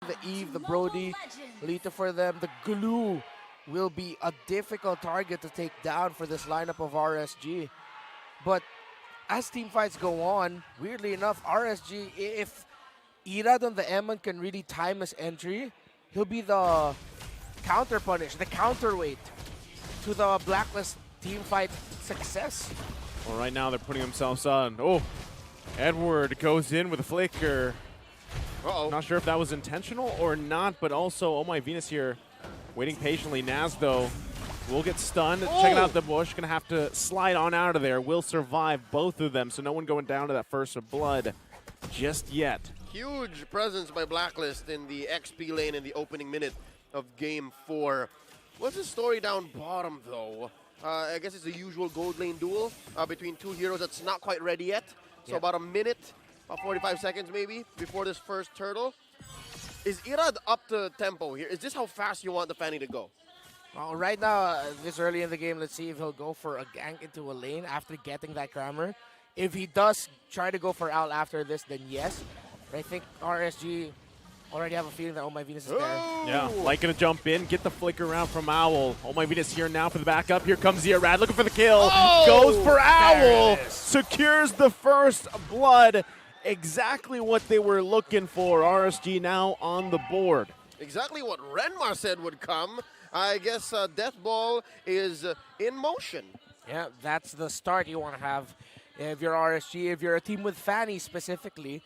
the Eve, the Brody, Lita for them. The Glue will be a difficult target to take down for this lineup of RSG. But as team fights go on, weirdly enough, RSG, if Irad on the Emon can really time his entry, he'll be the counter punish, the counterweight to the Blacklist team fight success. Well, right now they're putting themselves on. Oh, Edward goes in with a flicker. Uh-oh. Not sure if that was intentional or not, but also, oh my Venus here, waiting patiently. Naz, though, will get stunned. Checking out the bush, gonna have to slide on out of there. Will survive both of them, so no one going down to that first of blood just yet. Huge presence by Blacklist in the XP lane in the opening minute of Game 4. What's the story down bottom, though? I guess it's the usual gold lane duel between two heroes that's not quite ready yet. So about a minute, about 45 seconds maybe, before this first turtle. Is Irad up to tempo here? Is this how fast you want the Fanny to go? Well, right now, this early in the game, let's see if he'll go for a gank into a lane after getting that grammar. If he does try to go for out after this, then yes. But I think RSG already have a feeling that Oh My Venus is there. Yeah, like gonna jump in, get the flicker around from Owl. Oh My Venus here now for the backup. Here comes Irad looking for the kill. Goes for Owl. Secures the first blood. Exactly what they were looking for. RSG now on the board. Exactly what Renmar said would come. I guess Death Ball is in motion. Yeah, that's the start you want to have if you're RSG. If you're a team with Fanny specifically,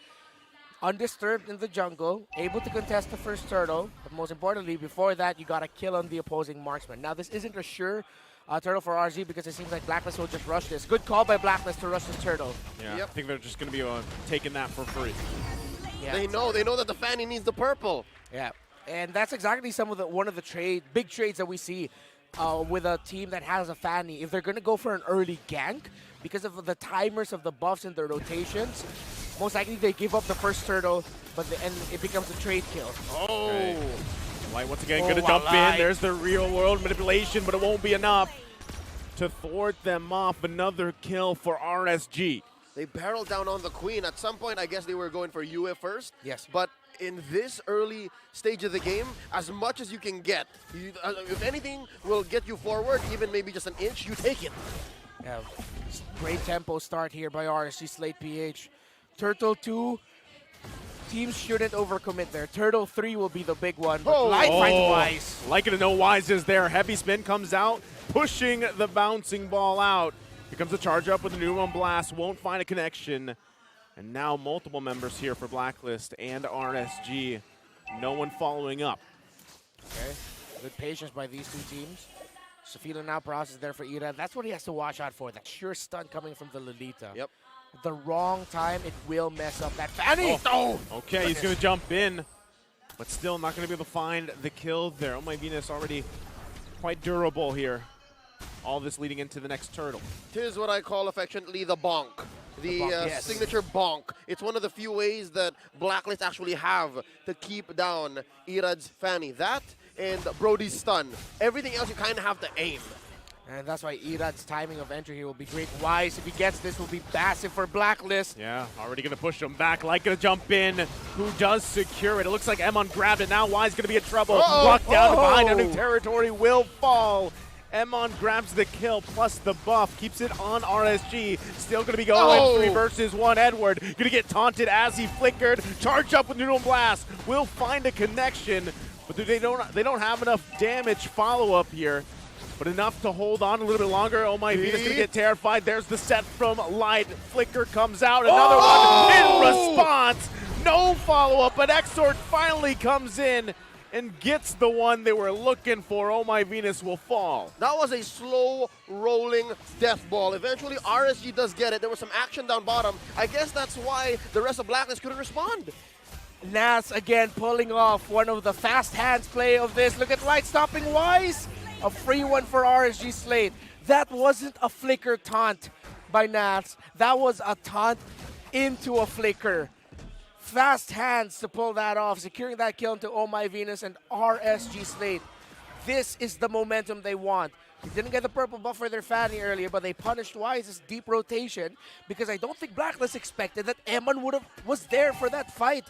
undisturbed in the jungle, able to contest the first turtle, but most importantly, before that, you got to kill on the opposing marksman. Now, this isn't a sure turtle for RSG because it seems like Blacklist will just rush this. Good call by Blacklist to rush this turtle. Yeah, Yep. I think they're just gonna be taking that for free. Yeah. They know that the Fanny needs the purple. Yeah, and that's exactly one of the big trades that we see with a team that has a Fanny. If they're going to go for an early gank, because of the timers of the buffs and the rotations, most likely they give up the first turtle, and it becomes a trade kill. Oh. Okay. Light once again gonna jump in. There's the real world manipulation, but it won't be enough to thwart them off. Another kill for RSG. They barreled down on the Queen. At some point, I guess they were going for UF first. Yes. But in this early stage of the game, as much as you can get, if anything will get you forward, even maybe just an inch, you take it. Yeah, great tempo start here by RSG Slate PH. Turtle 2, teams shouldn't overcommit there. Turtle 3 will be the big one, but Light finds Wise. Like it to know Wise is there. Heavy spin comes out, pushing the bouncing ball out. Here comes the charge up with a new one blast. Won't find a connection. And now multiple members here for Blacklist and RSG. No one following up. Okay, good patience by these two teams. Safila now process there for Ira. That's what he has to watch out for. That sure stun coming from the Lolita. Yep. At the wrong time, it will mess up that Fanny. Okay, he's going to jump in, but still not going to be able to find the kill there. Oh my Venus already quite durable here. All this leading into the next turtle. Tis what I call affectionately the bonk. The bonk, yes. signature bonk. It's one of the few ways that Blacklist actually have to keep down Irad's Fanny. That and Brody's stun. Everything else you kind of have to aim. And that's why Irad's timing of entry here will be great. Wise, if he gets this, will be massive for Blacklist. Yeah, already going to push him back. Like going to jump in. Who does secure it? It looks like Emon grabbed it. Now Wise going to be in trouble. Locked down behind enemy territory. Will fall. Emon grabs the kill plus the buff. Keeps it on RSG. Still going to be going 3 versus 1. Edward going to get taunted as he flickered. Charge up with Noodle Blast. Will find a connection. But they don't have enough damage follow-up here. But enough to hold on a little bit longer. Oh my Venus gonna get terrified. There's the set from Light. Flicker comes out. Another one in response. No follow-up, but Exort finally comes in and gets the one they were looking for. Oh my Venus will fall. That was a slow rolling death ball. Eventually RSG does get it. There was some action down bottom. I guess that's why the rest of Blacklist couldn't respond. Nas again pulling off one of the fast hands play of this. Look at Light stopping Wise. A free one for RSG Slate. That wasn't a flicker taunt by Nas. That was a taunt into a flicker. Fast hands to pull that off, securing that kill into Oh My Venus and RSG Slate. This is the momentum they want. They didn't get the purple buff for their Fanny earlier, but they punished Wise's deep rotation because I don't think Blacklist expected that Emon was there for that fight.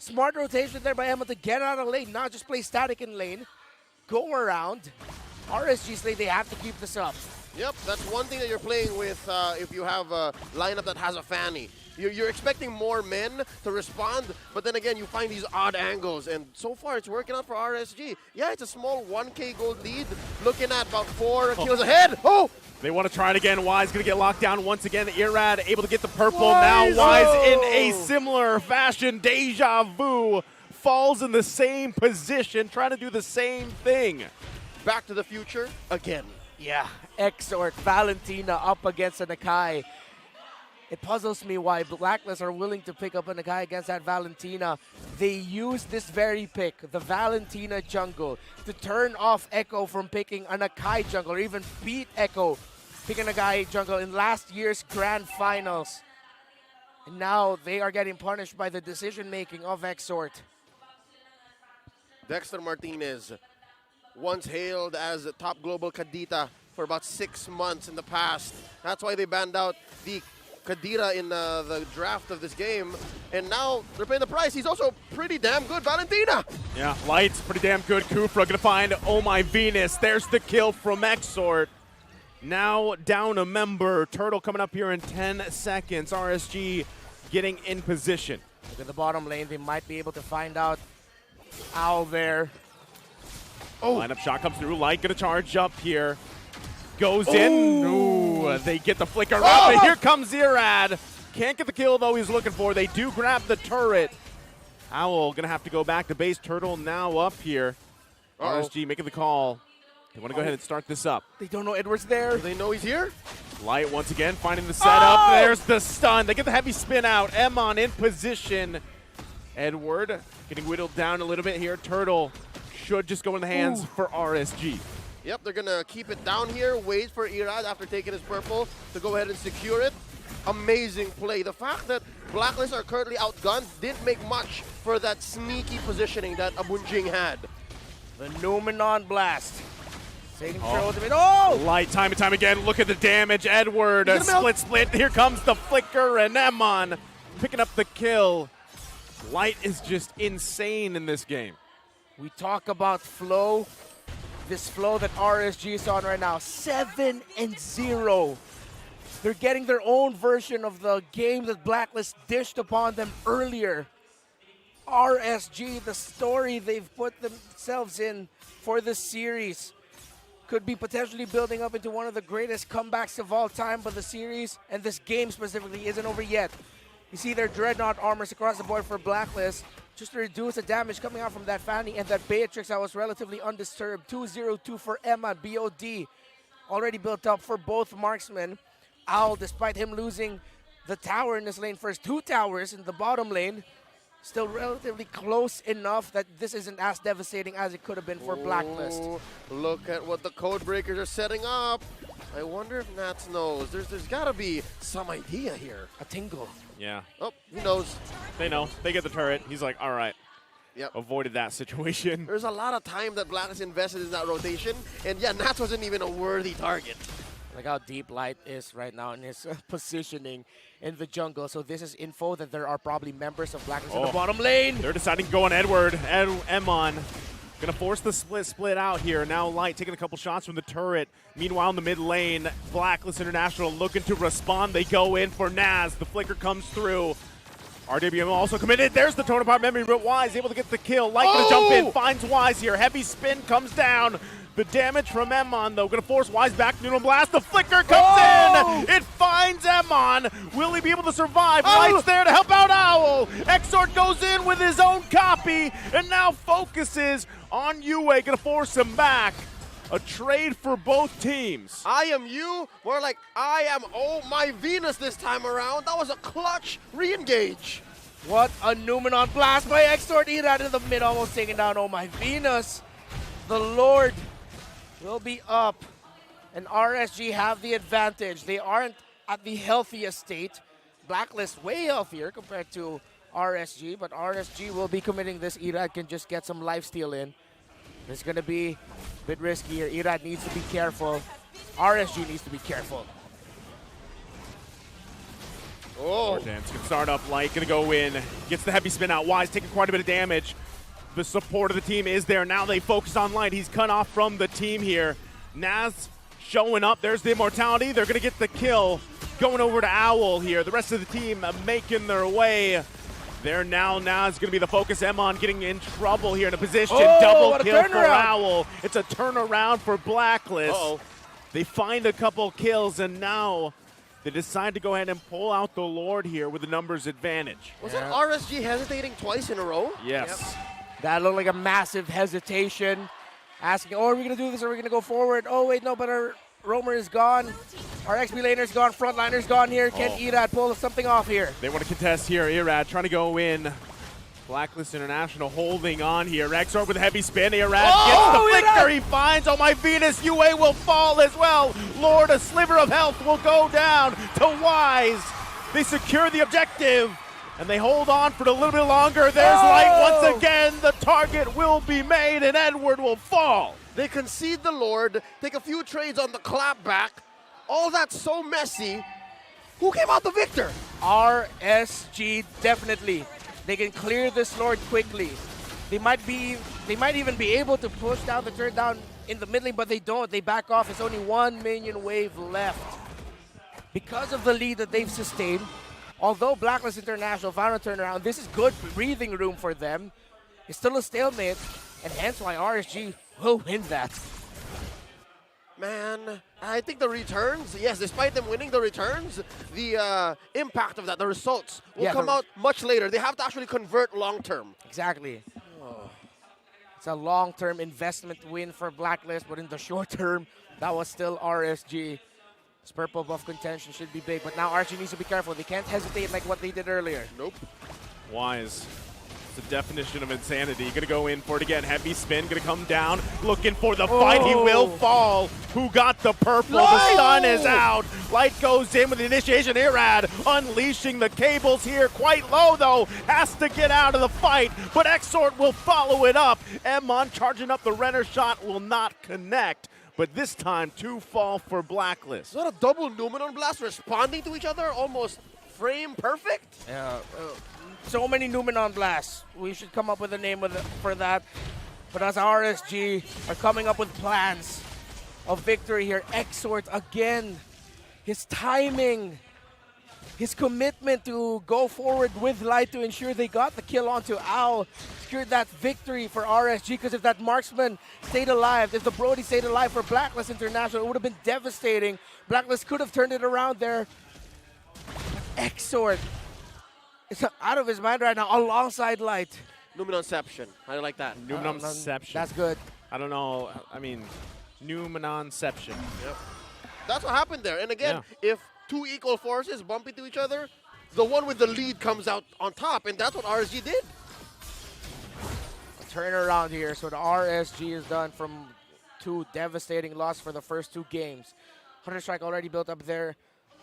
Smart rotation there by Emma to get out of lane, not just play static in lane. Go around. RSG SLATE, they have to keep this up. Yep, that's one thing that you're playing with if you have a lineup that has a Fanny. You're expecting more men to respond, but then again, you find these odd angles, and so far it's working out for RSG. Yeah, it's a small 1K gold lead, looking at about 4 kills ahead. Oh! They want to try it again. Wise going to get locked down once again. Irad able to get the purple. Wise! Now Wise Oh! in a similar fashion. Deja vu falls in the same position, trying to do the same thing. Back to the future again. Yeah, Exort, Valentina up against an Akai. It puzzles me why BLACKLIST are willing to pick up an Akai against that Valentina. They use this very pick, the Valentina jungle, to turn off Echo from picking an Akai jungle, or even beat Echo picking an Akai jungle in last year's grand finals. And now they are getting punished by the decision-making of Exort. Dexter Martinez, once hailed as a top global Kadita for about 6 months in the past. That's why they banned out the Kadira in the draft of this game, and now they're paying the price. He's also pretty damn good, Valentina. Yeah, Light's pretty damn good. Kufra gonna find Oh My Venus. There's the kill from Exort. Now down a member. Turtle coming up here in 10 seconds. RSG getting in position. Look at the bottom lane. They might be able to find out Owl there. Oh, lineup shot comes through. Light gonna charge up here. Goes in. Ooh, they get the flicker up, and here comes Irad. Can't get the kill, though, he's looking for. They do grab the turret. Owl gonna have to go back to base. Turtle now up here. RSG making the call. They want to go ahead and start this up. They don't know Edward's there. Do they know he's here? Light once again finding the setup. There's the stun. They get the heavy spin out. Emon in position. Edward getting whittled down a little bit here. Turtle should just go in the hands for RSG. Yep, they're gonna keep it down here, wait for Irad after taking his purple to go ahead and secure it. Amazing play. The fact that BLACKLIST are currently outgunned didn't make much for that sneaky positioning that Abunjing had. The Numenon Blast. Taking control of the mid. Oh! Light time and time again. Look at the damage. Edward, a split. Here comes the flicker, and Emon picking up the kill. Light is just insane in this game. We talk about flow. This flow that RSG is on right now, 7-0. They're getting their own version of the game that BLACKLIST dished upon them earlier. RSG, the story they've put themselves in for this series, could be potentially building up into one of the greatest comebacks of all time, but the series, and this game specifically, isn't over yet. You see their Dreadnought armors across the board for BLACKLIST, just to reduce the damage coming out from that Fanny and that Beatrix that was relatively undisturbed. 2-0-2 for Emma, BOD. Already built up for both marksmen. Owl, despite him losing the tower in this lane, first 2 towers in the bottom lane, still relatively close enough that this isn't as devastating as it could have been for BLACKLIST. Look at what the code breakers are setting up. I wonder if Nats knows. There's got to be some idea here. A tingle. Yeah. Oh, he knows. They know. They get the turret. He's like, all right. Yep. Avoided that situation. There's a lot of time that BLACKLIST invested in that rotation, and yeah, Nats wasn't even a worthy target. Like how deep Light is right now in his positioning in the jungle. So this is info that there are probably members of BLACKLIST in the bottom lane. They're deciding to go on Edward. Emon gonna force the split out here. Now Light taking a couple shots from the turret. Meanwhile, in the mid lane, BLACKLIST International looking to respond. They go in for Naz. The flicker comes through. RWM also committed. There's the totem part memory, but Wise able to get the kill. Light gonna jump in, finds Wise here. Heavy spin comes down. The damage from Emon, though, gonna force Wise back. Nuno Blast, the flicker comes in! It finds Emon! Will he be able to survive? Light's there to help out Owl! Exort goes in with his own copy, and now focuses on Yue, gonna force him back. A trade for both teams. I am you, more like I am Oh My Venus this time around. That was a clutch re-engage. What a Numenon Blast by Exort. Irad in the mid, almost taking down Oh My Venus. The Lord will be up, and RSG have the advantage. They aren't at the healthiest state. BLACKLIST way healthier compared to RSG, but RSG will be committing this. Irad can just get some lifesteal in. It's going to be a bit risky here. Irad needs to be careful. RSG needs to be careful. Oh. Dance can start up light, gonna go in, gets the heavy spin out. Wise taking quite a bit of damage. The support of the team is there. Now they focus on light. He's cut off from the team here. Naz showing up. There's the immortality. They're gonna get the kill. Going over to Owl here. The rest of the team making their way. There now, Naz gonna be the focus. Emon getting in trouble here in a position. Double kill for Owl. It's a turnaround for Blacklist. They find a couple kills, and now they decide to go ahead and pull out the Lord here with the numbers advantage. Was that RSG hesitating twice in a row? Yes. That looked like a massive hesitation. Asking, oh, are we going to do this? Are we going to go forward? Oh, wait, no, but our roamer is gone. Our XP laner's gone. Frontliner's gone here. Can Irad pull something off here? They want to contest here. Irad trying to go in. Blacklist International holding on here. Exor with a heavy spin. Irad gets the flicker. He finds, oh my Venus, UA will fall as well. Lord, a sliver of health will go down to Wise. They secure the objective, and they hold on for a little bit longer. There's light once again. The target will be made, and Edward will fall. They concede the Lord, take a few trades on the clapback. All that's so messy. Who came out the victor? RSG, definitely. They can clear this Lord quickly. They might even be able to push down the turret down in the mid lane, but they don't. They back off. It's only one minion wave left. Because of the lead that they've sustained, although Blacklist International found a turnaround, this is good breathing room for them. It's still a stalemate, and hence why RSG will win that. Man, I think the returns, yes, despite them winning the returns, the impact of that, the results, will come out much later. They have to actually convert long term. Exactly. It's a long-term investment win for Blacklist, but in the short term, that was still RSG. This purple buff contention should be big, but now RSG needs to be careful. They can't hesitate like what they did earlier. Nope. Wise. It's the definition of insanity. Gonna go in for it again. Heavy spin, gonna come down, looking for the fight. He will fall. Who got the purple? No! The stun is out. Light goes in with the initiation. Irad unleashing the cables here. Quite low though. Has to get out of the fight, but Exort will follow it up. Emon charging up the Renner shot will not connect. But this time, two fall for Blacklist. Is that a double Numenon blast responding to each other? Almost frame perfect? Yeah. So many Numenon blasts. We should come up with a name for that. But as RSG are coming up with plans of victory here, Exort again, his timing, his commitment to go forward with Light to ensure they got the kill onto Owl, secured that victory for RSG, because if that marksman stayed alive, if the Brody stayed alive for Blacklist International, it would have been devastating. Blacklist could have turned it around there. Exort is out of his mind right now alongside Light. Numenonception. I like that. Numenonception. That's good. I don't know. I mean, Numenonception. Yep. That's what happened there. And again, if two equal forces bump into each other, the one with the lead comes out on top, and that's what RSG did. A turnaround here, so the RSG is done from two devastating losses for the first two games. Hunter Strike already built up there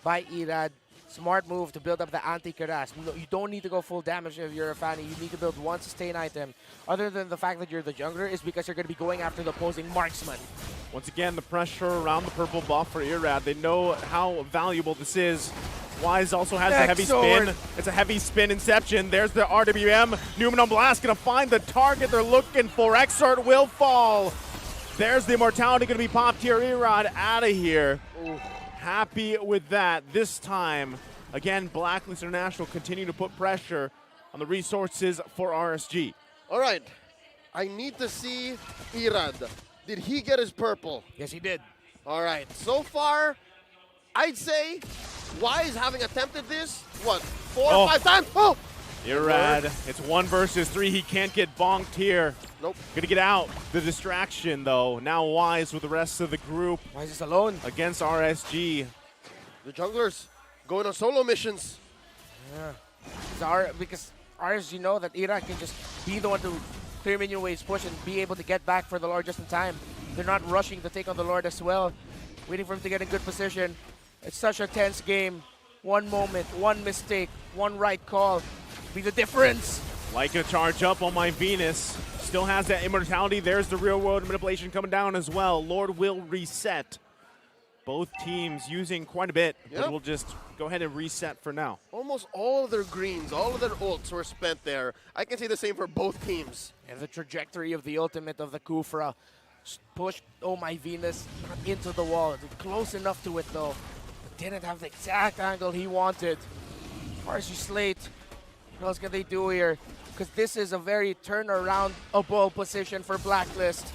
by Irad. Smart move to build up the anti-Karas. You don't need to go full damage if you're a Fanny. You need to build one sustain item. Other than the fact that you're the jungler, is because you're going to be going after the opposing marksman. Once again, the pressure around the purple buff for Irad. They know how valuable this is. Wise also has a heavy spin. It's a heavy spin inception. There's the RWM. Numenon Blast going to find the target they're looking for. Exort will fall. There's the immortality going to be popped here. Irad out of here. Ooh. Happy with that. This time, again, Blacklist International continue to put pressure on the resources for RSG. All right. I need to see Irad. Did he get his purple? Yes, he did. All right. So far, I'd say Wise having attempted this, what, 4 or 5 times? Oh! Irad, it's 1 versus 3. He can't get bonked here. Nope. Gonna get out. The distraction, though. Now Wise with the rest of the group. Wise is alone. Against RSG. The junglers going on solo missions. Yeah. Because RSG know that Irad can just be the one to clear minion waves, push, and be able to get back for the Lord just in time. They're not rushing to take on the Lord as well. Waiting for him to get in good position. It's such a tense game. One moment, one mistake, one right call. Be the difference. Like a charge up on my Venus. Still has that immortality. There's the real world manipulation coming down as well. Lord will reset. Both teams using quite a bit, Yep. but we'll just go ahead and reset for now. Almost all of their greens, all of their ults were spent there. I can say the same for both teams. And the trajectory of the ultimate of the Kufra pushed Oh My Venus not into the wall. Close enough to it though. But didn't have the exact angle he wanted. RSG SLATE, what else can they do here? Because this is a very turnaround-able position for Blacklist.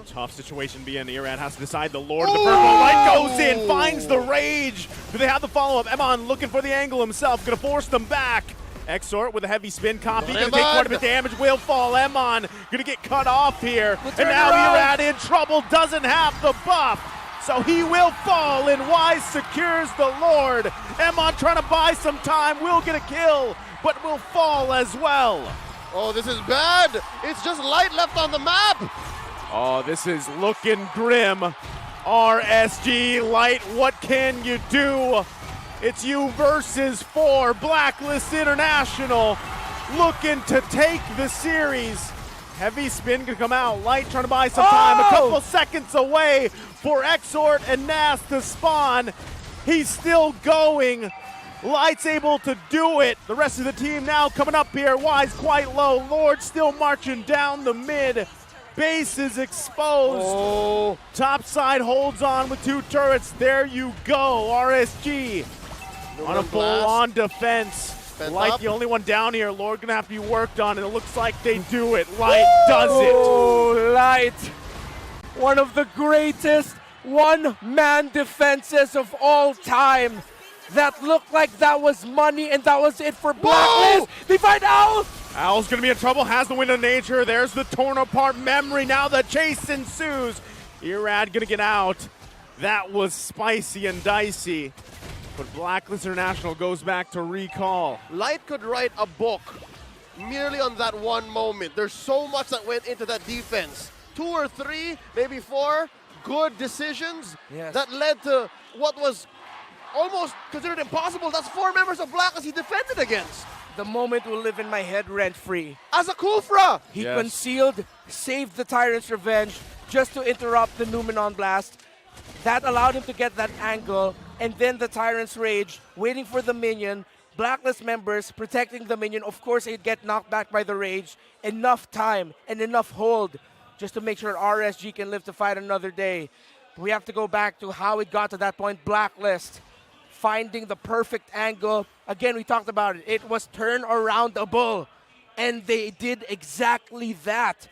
Tough situation being Irad has to decide. The Lord of the Purple Light goes in, finds the rage. Do they have the follow-up? Emon looking for the angle himself, gonna force them back. Exort with a heavy spin copy, gonna take quite a bit of damage, will fall. Emon gonna get cut off here. And now Irad in trouble, doesn't have the buff. So he will fall, and Wise secures the Lord. Emon trying to buy some time, will get a kill, but will fall as well. Oh, this is bad. It's just Light left on the map. Oh, this is looking grim. RSG Light, what can you do? It's you versus 4. Blacklist International looking to take the series. Heavy spin gonna come out. Light trying to buy some time. A couple seconds away for Exort and Nas to spawn. He's still going. Light's able to do it. The rest of the team now coming up here. Wise quite low. Lord still marching down the mid. Base is exposed. Oh. Top side holds on with 2 turrets. There you go. RSG on a full-on defense. Light the only one down here. Lord gonna have to be worked on, and it looks like they do it. Light does it. Oh, Light. One of the greatest one-man defenses of all time. That looked like that was money, and that was it for Blacklist. They find Owl. Owl's gonna be in trouble, has the wind of nature. There's the torn apart memory. Now the chase ensues. Irad gonna get out. That was spicy and dicey. But Blacklist International goes back to recall. Light could write a book merely on that one moment. There's so much that went into that defense. 2 or 3, maybe 4 good decisions that led to what was almost considered impossible. That's 4 members of Blacklist he defended against. The moment will live in my head rent-free. As a Kufra! He concealed, saved the Tyrant's Revenge just to interrupt the Numenon Blast. That allowed him to get that angle, and then the Tyrant's Rage, waiting for the minion. Blacklist members protecting the minion. Of course, he'd get knocked back by the Rage. Enough time and enough hold just to make sure RSG can live to fight another day. We have to go back to how it got to that point. Blacklist finding the perfect angle. Again, we talked about it. It was turn-around-able, and they did exactly that.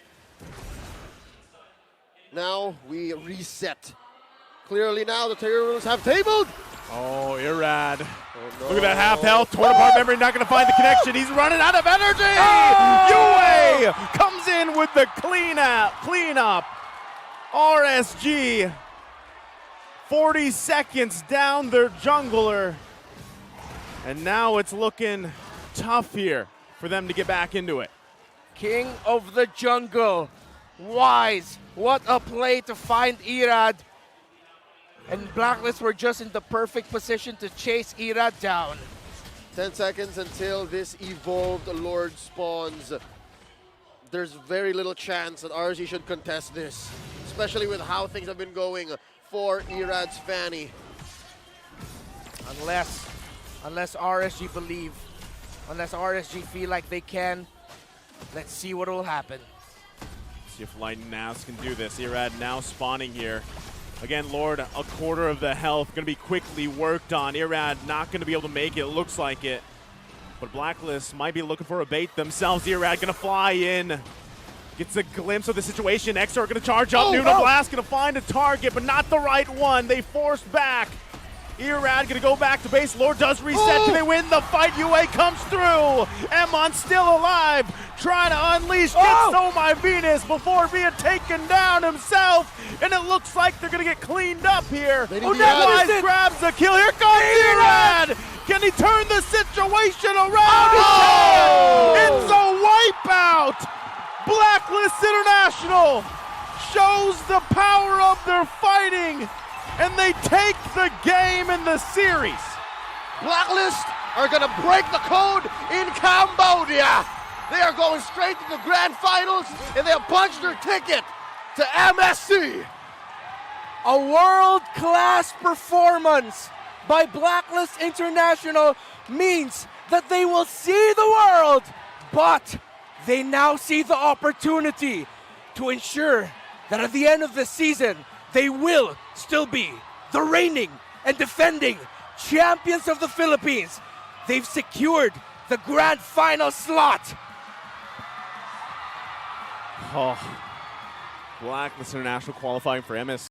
Now we reset. Clearly now the Terriers have tabled. Oh, Irad. Oh, no. Look at that half health. Torn apart memory, not going to find the connection. He's running out of energy. Yue comes in with the cleanup. RSG 40 seconds down their jungler. And now it's looking tough here for them to get back into it. King of the jungle. Wise. What a play to find Irad. And Blacklist were just in the perfect position to chase Irad down. 10 seconds until this evolved Lord spawns. There's very little chance that RSG should contest this, especially with how things have been going for Irad's Fanny. Unless RSG believe, unless RSG feel like they can, let's see what will happen. See if Light and Nas can do this. Irad now spawning here. Again, Lord, a quarter of the health, going to be quickly worked on. Irad not going to be able to make it, looks like it. But Blacklist might be looking for a bait themselves. Irad going to fly in. Gets a glimpse of the situation. Exor going to charge up. Nuno Blast going to find a target, but not the right one. They forced back. Irad going to go back to base. Lord does reset. Can they win the fight? Yue comes through. Emon still alive. Trying to unleash. Gets Oh My Venus before being taken down himself. And it looks like they're going to get cleaned up here. Wise grabs the kill. Here comes Irad. Can he turn the situation around? It's a wipeout. Blacklist International shows the power of their fighting, and they take the game in the series. Blacklist are going to break the code in Cambodia. They are going straight to the grand finals, and they have punched their ticket to MSC. A world-class performance by Blacklist International means that they will see the world, but they now see the opportunity to ensure that at the end of the season, they will still be the reigning and defending champions of the Philippines. They've secured the grand final slot. Oh, Blacklist International qualifying for MS.